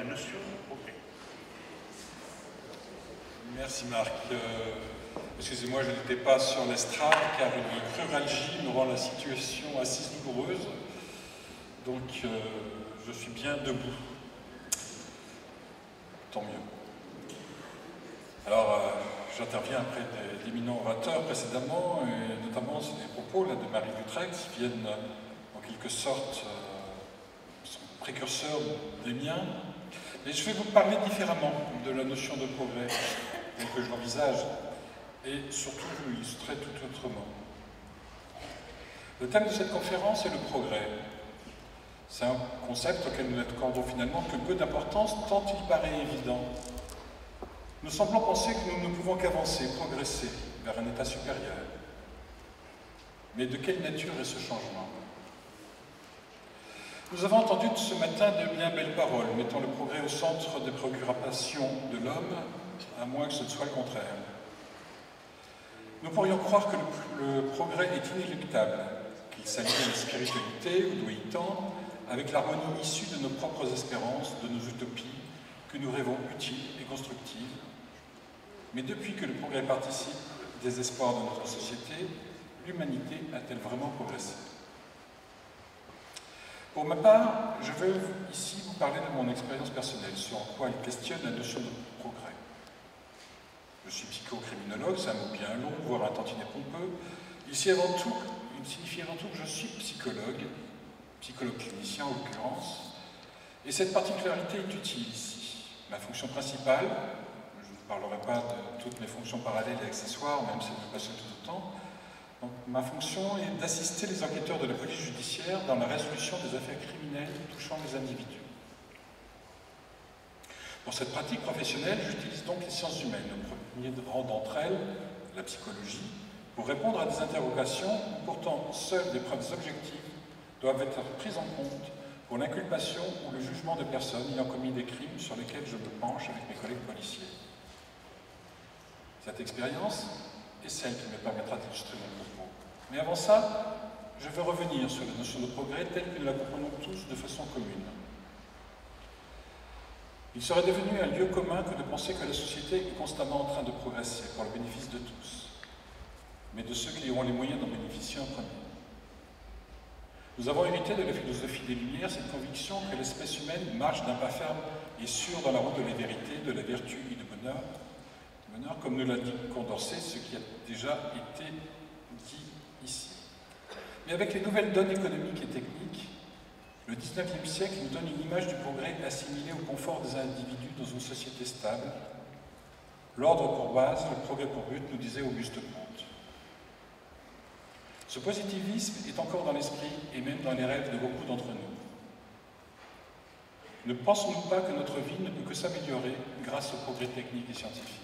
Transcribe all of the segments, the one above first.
la notion de progrès. Merci Marc. Excusez-moi, je n'étais pas sur l'estrade car une cruralgie me rend la situation assez douloureuse. Donc je suis bien debout. Tant mieux. Alors, j'interviens après d'éminents orateurs précédemment, et notamment sur les propos là, de Marie Utrecht, qui viennent en quelque sorte sont précurseurs des miens. Mais je vais vous parler différemment de la notion de progrès, telle que je l'envisage, et surtout vous l'illustrer tout autrement. Le thème de cette conférence est le progrès. C'est un concept auquel nous n'accordons finalement que peu d'importance, tant il paraît évident. Nous semblons penser que nous ne pouvons qu'avancer, progresser vers un état supérieur. Mais de quelle nature est ce changement? Nous avons entendu ce matin de bien belles paroles, mettant le progrès au centre des préoccupations de l'homme, à moins que ce ne soit le contraire. Nous pourrions croire que le progrès est inéluctable, qu'il s'allie à la spiritualité ou doit y tendre, avec l'harmonie issue de nos propres espérances, de nos utopies, que nous rêvons utiles et constructives. Mais depuis que le progrès participe des espoirs de notre société, l'humanité a-t-elle vraiment progressé? Pour ma part, je veux ici vous parler de mon expérience personnelle, sur en quoi elle questionne la notion de progrès. Je suis psychocriminologue, c'est un mot bien long, voire un tantinet pompeux. Il signifie avant tout que je suis psychologue clinicien en l'occurrence, et cette particularité est utile ici. Ma fonction principale, je ne parlerai pas de toutes mes fonctions parallèles et accessoires, même si elles me passionnent tout autant, donc, ma fonction est d'assister les enquêteurs de la police judiciaire dans la résolution des affaires criminelles touchant les individus. Pour cette pratique professionnelle, j'utilise donc les sciences humaines, au premier rang d'entre elles, la psychologie, pour répondre à des interrogations où pourtant seules des preuves objectives doivent être prises en compte pour l'inculpation ou le jugement de personnes ayant commis des crimes sur lesquels je me penche avec mes collègues policiers. Cette expérience est celle qui me permettra d'illustrer mon propos. Mais avant ça, je veux revenir sur la notion de progrès telle que nous la comprenons tous de façon commune. Il serait devenu un lieu commun que de penser que la société est constamment en train de progresser pour le bénéfice de tous, mais de ceux qui ont les moyens d'en bénéficier en premier. Nous avons hérité de la philosophie des Lumières cette conviction que l'espèce humaine marche d'un pas ferme et sûr dans la route de la vérité, de la vertu et du bonheur, comme nous l'a dit Condorcet, ce qui a déjà été dit ici. Mais avec les nouvelles donnes économiques et techniques, le XIXe siècle nous donne une image du progrès assimilé au confort des individus dans une société stable. L'ordre pour base, le progrès pour but, nous disait Auguste Comte. Ce positivisme est encore dans l'esprit et même dans les rêves de beaucoup d'entre nous. Ne pensons-nous pas que notre vie ne peut que s'améliorer grâce au progrès technique et scientifique?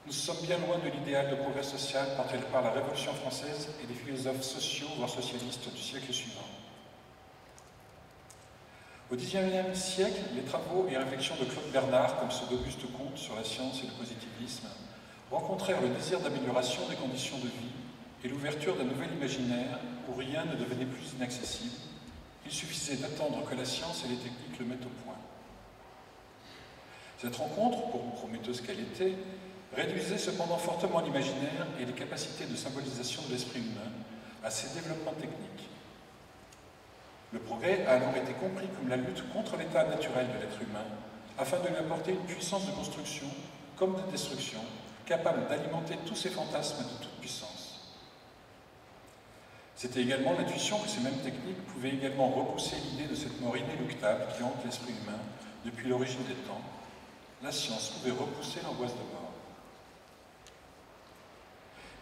Nous sommes bien loin de l'idéal de progrès social porté par la Révolution française et des philosophes sociaux, voire socialistes du siècle suivant. Au XIXe siècle, les travaux et réflexions de Claude Bernard, comme ceux d'Auguste Comte sur la science et le positivisme, rencontrèrent le désir d'amélioration des conditions de vie et l'ouverture d'un nouvel imaginaire où rien ne devenait plus inaccessible. Il suffisait d'attendre que la science et les techniques le mettent au point. Cette rencontre, pour prometteuse qu'elle était, réduisait cependant fortement l'imaginaire et les capacités de symbolisation de l'esprit humain à ses développements techniques. Le progrès a alors été compris comme la lutte contre l'état naturel de l'être humain, afin de lui apporter une puissance de construction comme de destruction, capable d'alimenter tous ses fantasmes de toute puissance. C'était également l'intuition que ces mêmes techniques pouvaient également repousser l'idée de cette mort inéluctable qui hante l'esprit humain depuis l'origine des temps. La science pouvait repousser l'angoisse de mort.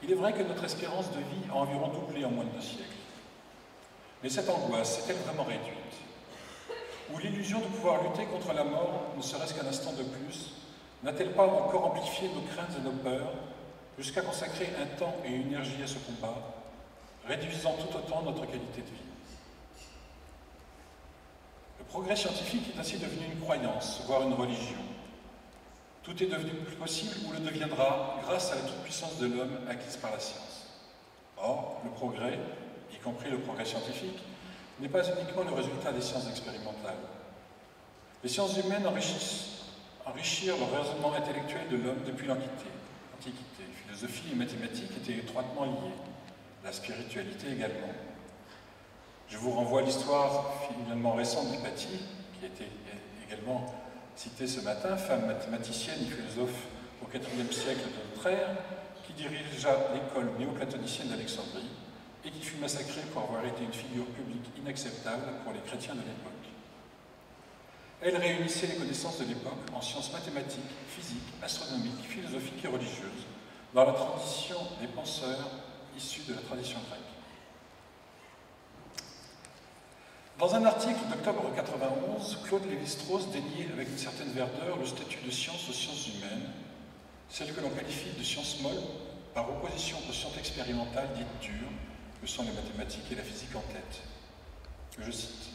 Il est vrai que notre espérance de vie a environ doublé en moins de 2 siècles. Mais cette angoisse s'est-elle vraiment réduite? Ou l'illusion de pouvoir lutter contre la mort, ne serait-ce qu'un instant de plus, n'a-t-elle pas encore amplifié nos craintes et nos peurs, jusqu'à consacrer un temps et une énergie à ce combat, réduisant tout autant notre qualité de vie? Le progrès scientifique est ainsi devenu une croyance, voire une religion. Tout est devenu plus possible ou le deviendra grâce à la toute-puissance de l'homme acquise par la science. Or, le progrès, y compris le progrès scientifique, n'est pas uniquement le résultat des sciences expérimentales. Les sciences humaines enrichirent le raisonnement intellectuel de l'homme depuis l'Antiquité. Philosophie et mathématiques étaient étroitement liées, la spiritualité également. Je vous renvoie à l'histoire finalement récente d'Hypatie, qui a été également citée ce matin, femme mathématicienne et philosophe au IVe siècle de notre ère, qui dirigea l'école néoplatonicienne d'Alexandrie et qui fut massacrée pour avoir été une figure publique inacceptable pour les chrétiens de l'époque. Elle réunissait les connaissances de l'époque en sciences mathématiques, physiques, astronomiques, philosophiques et religieuses, dans la tradition des penseurs issus de la tradition grecque. Dans un article d'octobre 1991, Claude Lévi-Strauss déniait avec une certaine verdeur le statut de science aux sciences humaines, celle que l'on qualifie de sciences molles, par opposition aux sciences expérimentales dites dures, que sont les mathématiques et la physique en tête. Je cite.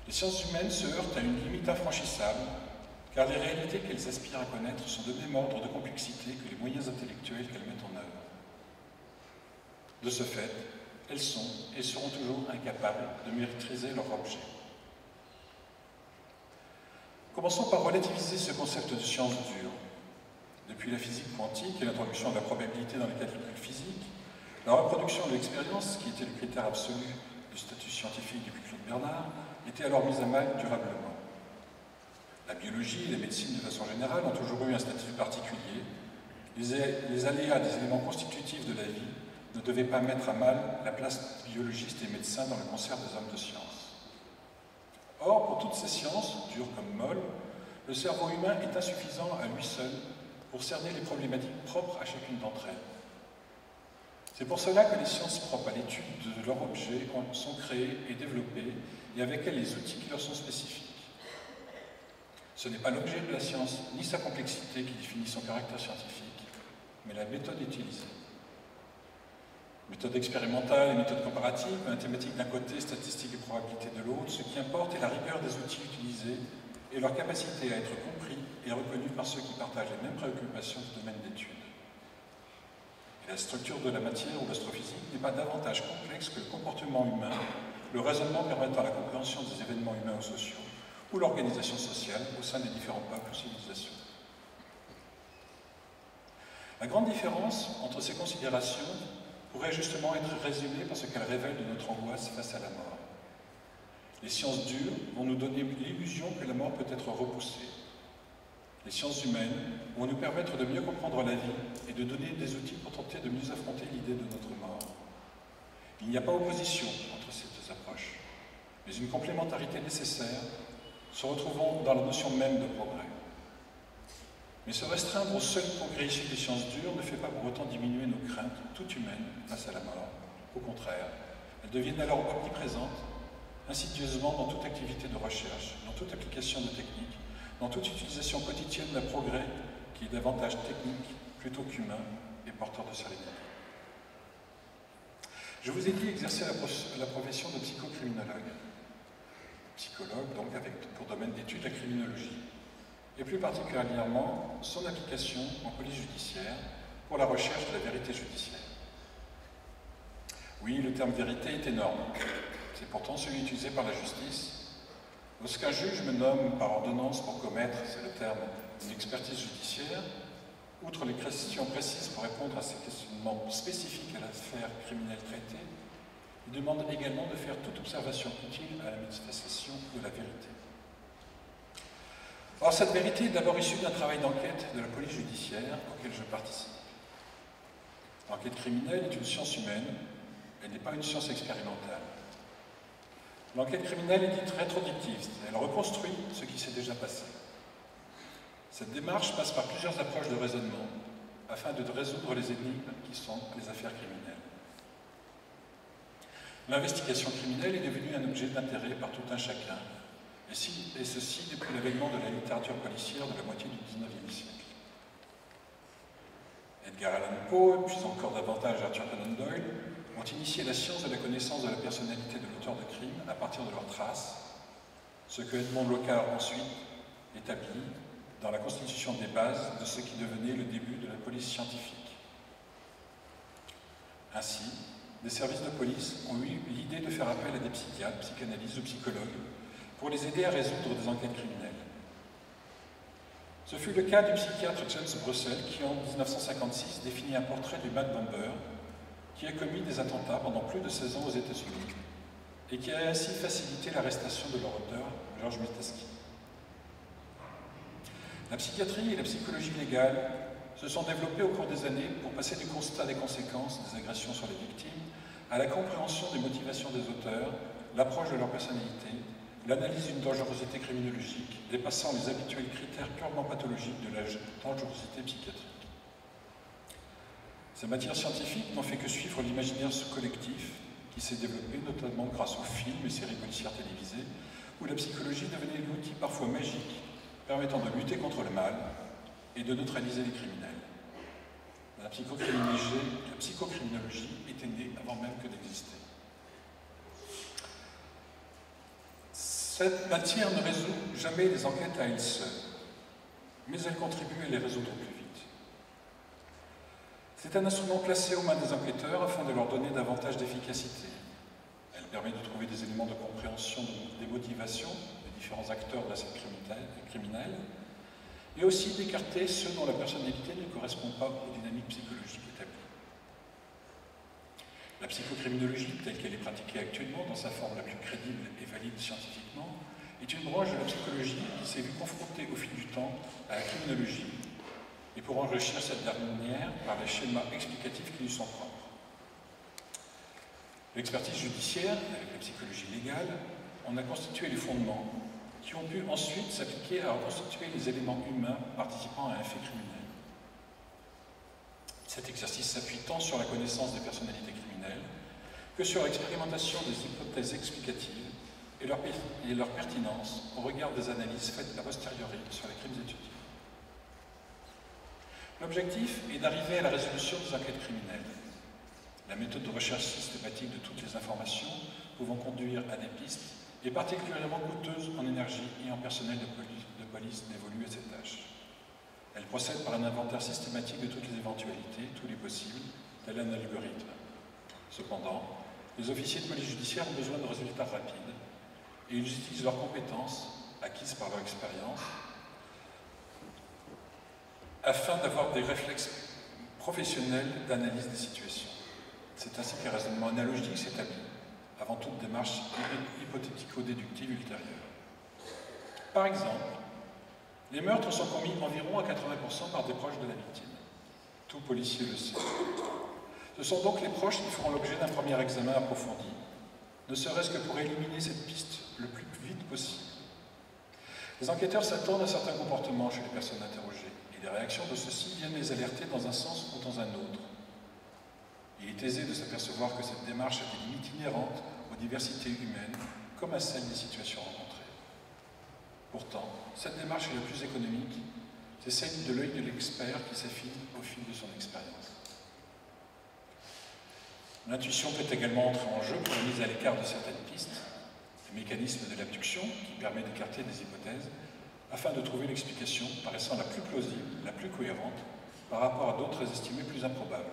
Les sciences humaines se heurtent à une limite infranchissable, car les réalités qu'elles aspirent à connaître sont de même ordre de complexité que les moyens intellectuels qu'elles mettent en œuvre. De ce fait, elles sont et seront toujours incapables de maîtriser leur objet. Commençons par relativiser ce concept de science dure. Depuis la physique quantique et l'introduction de la probabilité dans les calculs physiques, la reproduction de l'expérience, qui était le critère absolu du statut scientifique depuis Claude Bernard, était alors mise à mal durablement. La biologie et la médecine de façon générale ont toujours eu un statut particulier. Les aléas des éléments constitutifs de la vie ne devaient pas mettre à mal la place de biologistes et médecins dans le concert des hommes de science. Or, pour toutes ces sciences, dures comme molles, le cerveau humain est insuffisant à lui seul pour cerner les problématiques propres à chacune d'entre elles. C'est pour cela que les sciences propres à l'étude de leur objet sont créées et développées, et avec elles les outils qui leur sont spécifiques. Ce n'est pas l'objet de la science, ni sa complexité qui définit son caractère scientifique, mais la méthode utilisée. Méthode expérimentale et méthode comparative, mathématiques d'un côté, statistiques et probabilités de l'autre, ce qui importe est la rigueur des outils utilisés et leur capacité à être compris et reconnus par ceux qui partagent les mêmes préoccupations du domaine d'étude. La structure de la matière ou l'astrophysique n'est pas davantage complexe que le comportement humain, le raisonnement permettant la compréhension des événements humains ou sociaux, ou l'organisation sociale au sein des différents peuples ou civilisations. La grande différence entre ces considérations pourrait justement être résumée par ce qu'elles révèlent de notre angoisse face à la mort. Les sciences dures vont nous donner l'illusion que la mort peut être repoussée. Les sciences humaines vont nous permettre de mieux comprendre la vie et de donner des outils pour tenter de mieux affronter l'idée de notre mort. Il n'y a pas opposition entre ces deux approches, mais une complémentarité nécessaire, se retrouvant dans la notion même de progrès. Mais se restreindre au seul progrès issu des sciences dures ne fait pas pour autant diminuer nos craintes, toutes humaines, face à la mort. Au contraire, elles deviennent alors omniprésentes, insidieusement dans toute activité de recherche, dans toute application de technique, dans toute utilisation quotidienne d'un progrès qui est davantage technique plutôt qu'humain et porteur de sérénité. Je vous ai dit exercer la profession de psychocriminologue. Psychologue, donc, avec pour domaine d'étude la criminologie, et plus particulièrement son application en police judiciaire pour la recherche de la vérité judiciaire. Oui, le terme vérité est énorme. C'est pourtant celui utilisé par la justice. Lorsqu'un juge me nomme par ordonnance pour commettre, c'est le terme, une expertise judiciaire, outre les questions précises pour répondre à ces questionnements spécifiques à l'affaire criminelle traitée, il demande également de faire toute observation utile à la manifestation de la vérité. Or, cette vérité est d'abord issue d'un travail d'enquête de la police judiciaire auquel je participe. L'enquête criminelle est une science humaine, elle n'est pas une science expérimentale. L'enquête criminelle est dite rétroductive, elle reconstruit ce qui s'est déjà passé. Cette démarche passe par plusieurs approches de raisonnement afin de résoudre les énigmes qui sont les affaires criminelles. L'investigation criminelle est devenue un objet d'intérêt par tout un chacun, et ceci depuis l'avènement de la littérature policière de la moitié du XIXe siècle. Edgar Allan Poe, puis encore davantage Arthur Conan Doyle, ont initié la science de la connaissance de la personnalité de l'auteur de crimes à partir de leurs traces, ce que Edmond Locard ensuite établit dans la constitution des bases de ce qui devenait le début de la police scientifique. Ainsi, des services de police ont eu l'idée de faire appel à des psychiatres, psychanalystes ou psychologues pour les aider à résoudre des enquêtes criminelles. Ce fut le cas du psychiatre James Brussel qui, en 1956, définit un portrait du Mad Bomber qui a commis des attentats pendant plus de 16 ans aux États-Unis et qui a ainsi facilité l'arrestation de leur auteur, George Metesky. La psychiatrie et la psychologie légale se sont développées au cours des années pour passer du constat des conséquences des agressions sur les victimes à la compréhension des motivations des auteurs, l'approche de leur personnalité, l'analyse d'une dangerosité criminologique dépassant les habituels critères purement pathologiques de la dangerosité psychiatrique. Ces matières scientifiques n'ont fait que suivre l'imaginaire collectif qui s'est développé notamment grâce aux films et séries policières télévisées où la psychologie devenait l'outil parfois magique permettant de lutter contre le mal et de neutraliser les criminels. La psychocriminologie était née avant même que d'exister. Cette matière ne résout jamais les enquêtes à elle seule, mais elle contribue à les résoudre plus vite. C'est un instrument placé aux mains des enquêteurs afin de leur donner davantage d'efficacité. Elle permet de trouver des éléments de compréhension des motivations des différents acteurs de la scène criminelle, et aussi d'écarter ceux dont la personnalité ne correspond pas aux dynamiques psychologiques établies. La psychocriminologie, telle qu'elle est pratiquée actuellement, dans sa forme la plus crédible et valide scientifiquement, est une branche de la psychologie qui s'est vue confrontée au fil du temps à la criminologie, et pour enrichir cette dernière par les schémas explicatifs qui lui sont propres. L'expertise judiciaire, avec la psychologie légale, en a constitué les fondements qui ont pu ensuite s'appliquer à reconstituer les éléments humains participant à un fait criminel. Cet exercice s'appuie tant sur la connaissance des personnalités criminelles que sur l'expérimentation des hypothèses explicatives et leur pertinence au regard des analyses faites a posteriori sur les crimes étudiés. L'objectif est d'arriver à la résolution des enquêtes criminelles. La méthode de recherche systématique de toutes les informations pouvant conduire à des pistes est particulièrement coûteuse en énergie et en personnel de police dévolu à cette tâche. Elle procède par un inventaire systématique de toutes les éventualités, tous les possibles, tel un algorithme. Cependant, les officiers de police judiciaire ont besoin de résultats rapides et ils utilisent leurs compétences, acquises par leur expérience, afin d'avoir des réflexes professionnels d'analyse des situations. C'est ainsi qu'un raisonnement analogique s'établit, avant toute démarche hypothético-déductive ultérieure. Par exemple, les meurtres sont commis environ à 80% par des proches de la victime. Tout policier le sait. Ce sont donc les proches qui feront l'objet d'un premier examen approfondi, ne serait-ce que pour éliminer cette piste le plus vite possible. Les enquêteurs s'attendent à certains comportements chez les personnes interrogées, et les réactions de ceux-ci viennent les alerter dans un sens ou dans un autre. Il est aisé de s'apercevoir que cette démarche a des limites inhérentes aux diversités humaines, comme à celles des situations rencontrées. Pourtant, cette démarche est la plus économique, c'est celle de l'œil de l'expert qui s'affine au fil de son expérience. L'intuition peut également entrer en jeu pour la mise à l'écart de certaines pistes, le mécanisme de l'abduction qui permet d'écarter des hypothèses afin de trouver l'explication paraissant la plus plausible, la plus cohérente par rapport à d'autres estimées plus improbables.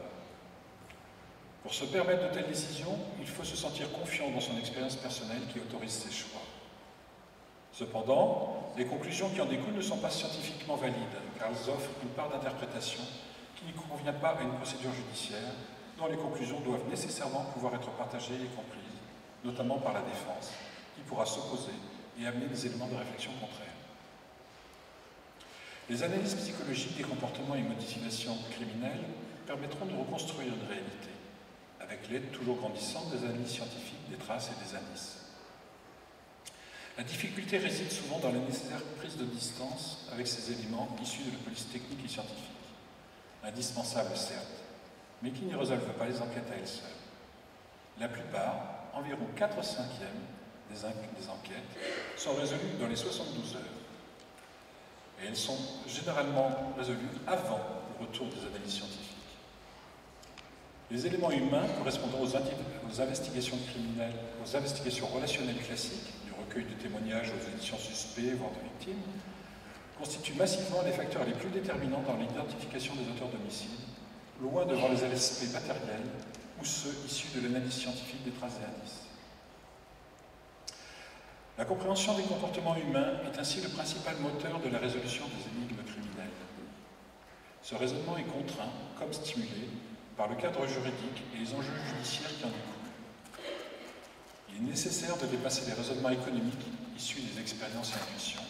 Pour se permettre de telles décisions, il faut se sentir confiant dans son expérience personnelle qui autorise ses choix. Cependant, les conclusions qui en découlent ne sont pas scientifiquement valides, car elles offrent une part d'interprétation qui ne convient pas à une procédure judiciaire, dont les conclusions doivent nécessairement pouvoir être partagées et comprises, notamment par la défense, qui pourra s'opposer et amener des éléments de réflexion contraires. Les analyses psychologiques des comportements et motivations criminelles permettront de reconstruire une réalité, avec l'aide toujours grandissante des analyses scientifiques, des traces et des indices. La difficulté réside souvent dans la nécessaire prise de distance avec ces éléments issus de la police technique et scientifique, indispensables certes, mais qui ne résolvent pas les enquêtes à elles seules. La plupart, environ 4/5 des enquêtes, sont résolues dans les 72 heures. Et elles sont généralement résolues avant le retour des analyses scientifiques. Les éléments humains correspondant aux investigations criminelles, aux investigations relationnelles classiques, du recueil de témoignages aux auditions suspects, voire de victimes, constituent massivement les facteurs les plus déterminants dans l'identification des auteurs d'homicides, loin devant les aspects matériels ou ceux issus de l'analyse scientifique des traces et indices. La compréhension des comportements humains est ainsi le principal moteur de la résolution des énigmes criminelles. Ce raisonnement est contraint, comme stimulé, par le cadre juridique et les enjeux judiciaires qui en découlent. Il est nécessaire de dépasser les raisonnements économiques issus des expériences et intuitions,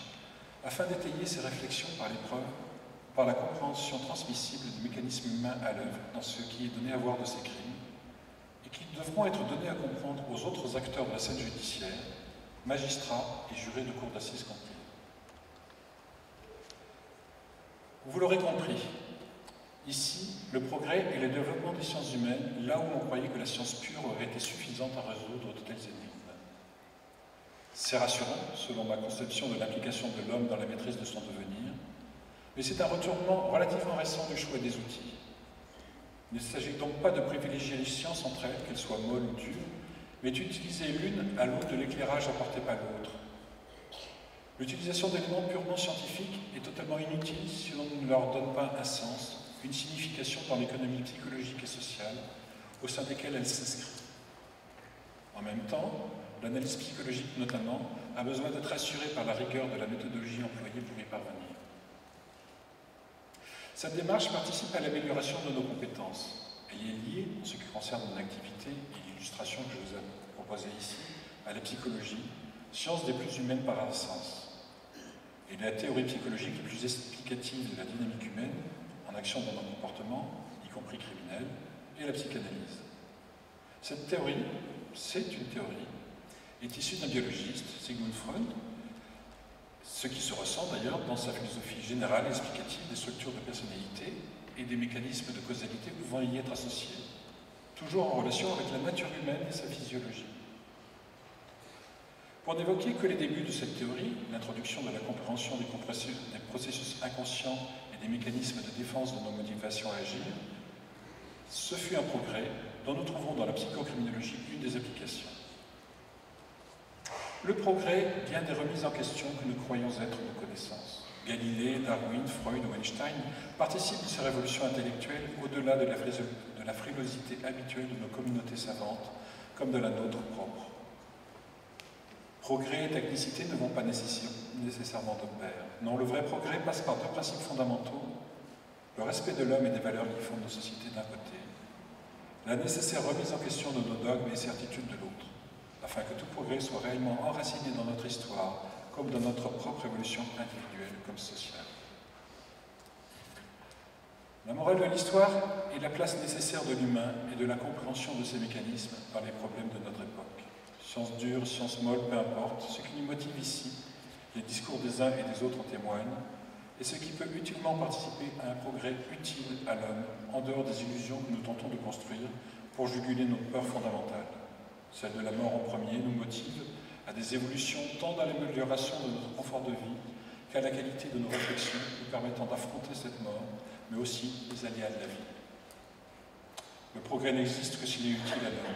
afin d'étayer ces réflexions par l'épreuve, par la compréhension transmissible des mécanismes humains à l'œuvre dans ce qui est donné à voir de ces crimes, et qui devront être donnés à comprendre aux autres acteurs de la scène judiciaire, magistrats et jurés de cour d'assises compris. Vous l'aurez compris, ici, le progrès et le développement des sciences humaines, là où on croyait que la science pure aurait été suffisante à résoudre de telles énigmes. C'est rassurant, selon ma conception de l'implication de l'homme dans la maîtrise de son devenir, mais c'est un retournement relativement récent du choix des outils. Il ne s'agit donc pas de privilégier les sciences entre elles, qu'elles soient molles ou dures, mais d'utiliser l'une à l'aune de l'éclairage apporté par l'autre. L'utilisation d'éléments purement scientifiques est totalement inutile si l'on ne leur donne pas un sens, une signification dans l'économie psychologique et sociale au sein desquelles elle s'inscrit. En même temps, l'analyse psychologique notamment a besoin d'être assurée par la rigueur de la méthodologie employée pour y parvenir. Cette démarche participe à l'amélioration de nos compétences. Elle est liée, en ce qui concerne mon activité et l'illustration que je vous ai proposée ici, à la psychologie, science des plus humaines par essence. Et la théorie psychologique est plus explicative de la dynamique humaine, en action dans nos comportements, y compris criminels, et la psychanalyse. Cette théorie, c'est une théorie, est issue d'un biologiste, Sigmund Freud, ce qui se ressent d'ailleurs dans sa philosophie générale et explicative des structures de personnalité et des mécanismes de causalité pouvant y être associés, toujours en relation avec la nature humaine et sa physiologie. Pour n'évoquer que les débuts de cette théorie, l'introduction de la compréhension des processus inconscients et des mécanismes de défense de nos motivations à agir, ce fut un progrès dont nous trouvons dans la psychocriminologie une des applications. Le progrès vient des remises en question que nous croyons être nos connaissances. Galilée, Darwin, Freud ou Einstein participent de ces révolutions intellectuelles au-delà de la frilosité habituelle de nos communautés savantes, comme de la nôtre propre. Progrès et technicité ne vont pas nécessairement de pair. Non, le vrai progrès passe par deux principes fondamentaux, le respect de l'homme et des valeurs qui fondent nos sociétés d'un côté, la nécessaire remise en question de nos dogmes et certitudes de l'autre, afin que tout progrès soit réellement enraciné dans notre histoire, comme dans notre propre évolution individuelle comme sociale. La morale de l'histoire est la place nécessaire de l'humain et de la compréhension de ses mécanismes dans les problèmes de notre époque. Science dure, science molle, peu importe, ce qui nous motive ici, les discours des uns et des autres en témoignent, et ce qui peut utilement participer à un progrès utile à l'homme, en dehors des illusions que nous tentons de construire pour juguler nos peurs fondamentales. Celle de la mort en premier nous motive à des évolutions tant dans l'amélioration de notre confort de vie qu'à la qualité de nos réflexions nous permettant d'affronter cette mort, mais aussi les aléas de la vie. Le progrès n'existe que s'il est utile à l'homme.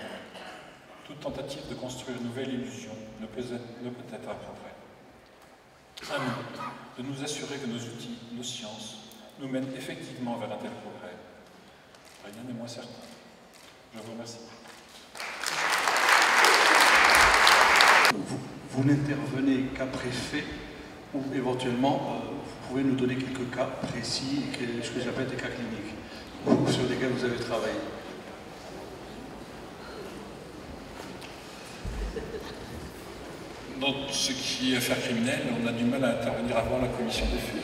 Toute tentative de construire une nouvelle illusion ne peut être un progrès. À nous de nous assurer que nos outils, nos sciences, nous mènent effectivement vers un tel progrès. Rien n'est moins certain. Je vous remercie. Vous n'intervenez qu'après fait, ou éventuellement, vous pouvez nous donner quelques cas précis, ce que j'appelle des cas cliniques, sur lesquels vous avez travaillé. Dans ce qui est affaire criminelle, on a du mal à intervenir avant la commission des faits.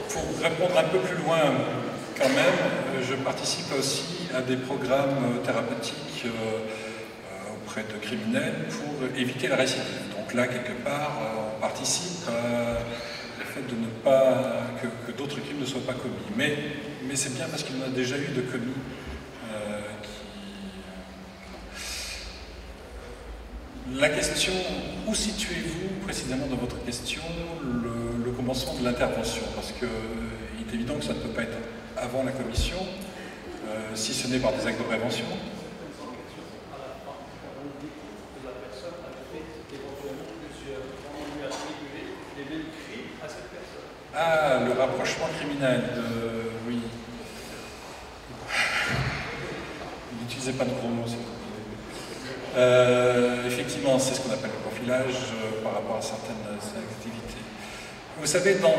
Pour répondre un peu plus loin, quand même, je participe aussi à des programmes thérapeutiques auprès de criminels pour éviter la récidive. Donc là, quelque part, on participe au fait de ne pas que d'autres crimes ne soient pas commis. Mais c'est bien parce qu'il y en a déjà eu de commis. La question, où situez-vous précisément dans votre question le commencement de l'intervention? Parce qu'il est évident que ça ne peut pas être avant la commission, si ce n'est par des actes de prévention. Ah, le rapprochement criminel, oui. N'utilisez pas de gros mots, s'il vous plaît. Effectivement, c'est ce qu'on appelle le profilage par rapport à certaines activités. Vous savez, dans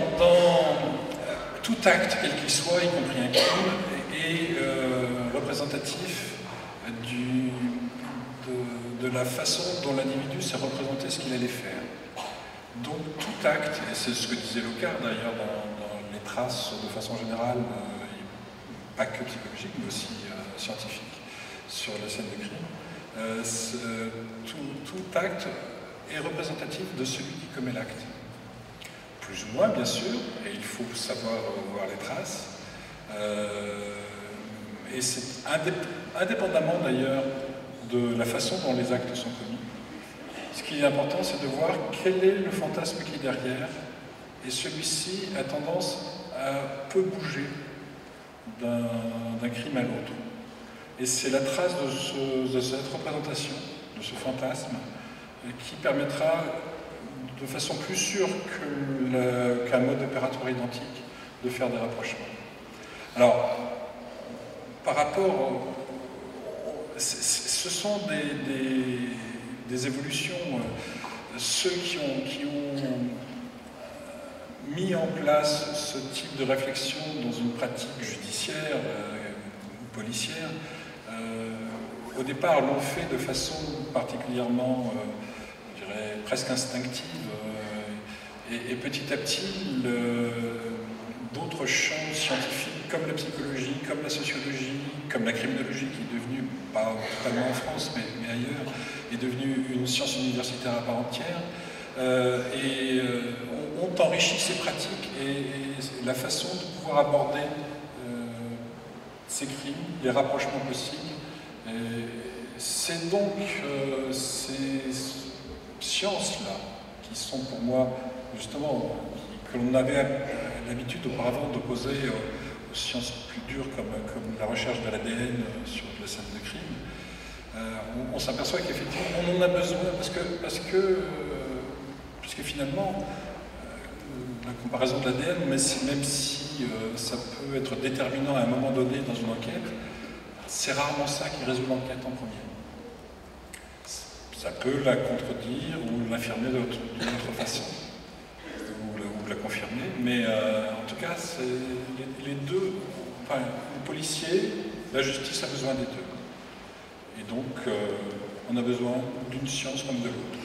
tout acte, quel qu'il soit, y compris un crime, est représentatif de la façon dont l'individu s'est représenté ce qu'il allait faire. Donc tout acte, et c'est ce que disait Locard d'ailleurs dans les traces de façon générale, pas que psychologique, mais aussi scientifique, sur la scène de crime, tout acte est représentatif de celui qui commet l'acte. Plus ou moins, bien sûr, et il faut savoir voir les traces. Et c'est indépendamment d'ailleurs de la façon dont les actes sont commis. Ce qui est important, c'est de voir quel est le fantasme qui est derrière, et celui-ci a tendance à peu bouger d'un crime à l'autre. Et c'est la trace de cette représentation, de ce fantasme, qui permettra, de façon plus sûre qu'un mode opératoire identique, de faire des rapprochements. Alors, par rapport, ce sont des évolutions, ceux qui ont mis en place ce type de réflexion dans une pratique judiciaire ou policière, au départ l'ont fait de façon particulièrement, je dirais, presque instinctive, et petit à petit, d'autres champs scientifiques comme la psychologie, comme la sociologie, comme la criminologie, qui est devenue, pas totalement en France, mais ailleurs, est devenue une science universitaire à part entière, ont enrichi ces pratiques et la façon de pouvoir aborder ces crimes, les rapprochements possibles. C'est donc ces sciences-là qui sont pour moi, justement, que l'on avait l'habitude auparavant d'opposer aux sciences plus dures comme la recherche de l'ADN sur la scène de crime. On s'aperçoit qu'effectivement on en a besoin parce que finalement la comparaison de l'ADN, même si ça peut être déterminant à un moment donné dans une enquête, c'est rarement ça qui résout l'enquête en premier. Ça peut la contredire ou l'affirmer d'une autre façon, ou la confirmer, mais en tout cas, les deux, enfin, le policier, la justice a besoin des deux. Et donc, on a besoin d'une science comme de l'autre.